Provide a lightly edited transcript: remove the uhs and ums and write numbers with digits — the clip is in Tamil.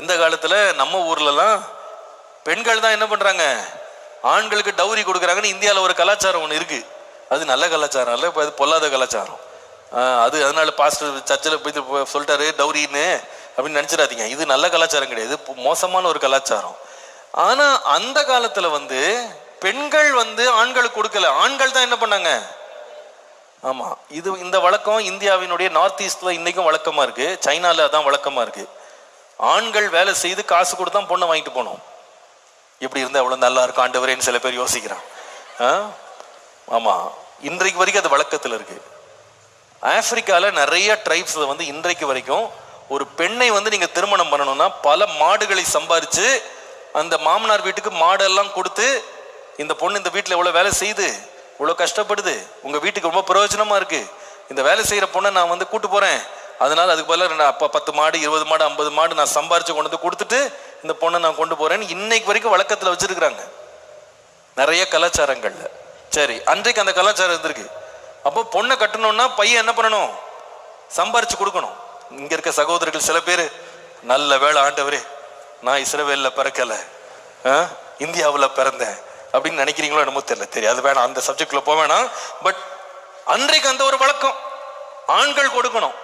இந்த காலத்துல நம்ம ஊர்லலாம் பெண்கள் தான் என்ன பண்றாங்க, ஆண்களுக்கு டவுரி கொடுக்குறாங்கன்னு இந்தியாவில் ஒரு கலாச்சாரம் ஒன்று இருக்கு. அது நல்ல கலாச்சாரம் இல்லை, இப்போ அது பொல்லாத கலாச்சாரம். அது அதனால பாஸ்டர் சர்ச்சில் போய் சொல்லிட்டாரு டவுரின்னு அப்படின்னு நினைச்சிடாதீங்க. இது நல்ல கலாச்சாரம் கிடையாது, மோசமான ஒரு கலாச்சாரம். ஆனா அந்த காலத்துல பெண்கள் ஆண்களுக்கு கொடுக்கல, ஆண்கள் தான் என்ன பண்ணாங்க. ஆமா, இது இந்த வழக்கம் இந்தியாவினுடைய நார்த் ஈஸ்ட்ல இன்னைக்கும் வழக்கமா இருக்கு. சைனால அதான் வழக்கமா இருக்கு. ஆண்கள் வேலை செய்து காசு கொடுத்தா பொண்ணை வாங்கிட்டு போனோம். எப்படி இருந்தா அவ்வளவு நல்லா இருக்கும் ஆண்டவரேன்னு சில பேர் யோசிக்கிறான். ஆமா, இன்றைக்கு வரைக்கும் அது வழக்கத்துல இருக்கு. ஆப்பிரிக்கால நிறைய ட்ரைப்ஸ்ல இன்றைக்கு வரைக்கும் ஒரு பெண்ணை நீங்க திருமணம் பண்ணணும்னா பல மாடுகளை சம்பாரிச்சு அந்த மாமனார் வீட்டுக்கு மாடெல்லாம் கொடுத்து, இந்த பொண்ணு இந்த வீட்டுல இவ்வளவு வேலை செய்து இவ்வளவு கஷ்டப்படுது, உங்க வீட்டுக்கு ரொம்ப பிரயோஜனமா இருக்கு, இந்த வேலை செய்யற பொண்ணை நான் கூட்டு போறேன், அதனால அதுக்கு பதிலாக அப்ப 10 மாடு 20 மாடு 50 மாடு நான் சம்பாரிச்சு கொண்டு கொடுத்துட்டு இந்த பொண்ணை நான் கொண்டு போறேன்னு இன்னைக்கு வரைக்கும் வழக்கத்துல வச்சிருக்கிறாங்க நிறைய கலாச்சாரங்கள்ல. சரி, அன்றைக்கு அந்த கலாச்சாரம் இருந்திருக்கு. அப்போ பொண்ணை கட்டணும்னா பையன் என்ன பண்ணணும், சம்பாரிச்சு கொடுக்கணும். இங்க இருக்க சகோதரர்கள் சில பேர், நல்ல வேலை ஆண்டவரே நான் இஸ்ரவேல்ல பிறக்கல, இந்தியாவுல பிறந்தேன் அப்படின்னு நினைக்கிறீங்களோ என்னமோ தெரியல. தெரியாது, வேணாம், அந்த சப்ஜெக்ட்ல போக வேணாம். பட் அன்றைக்கு அந்த ஒரு வழக்கம், ஆண்கள் கொடுக்கணும்.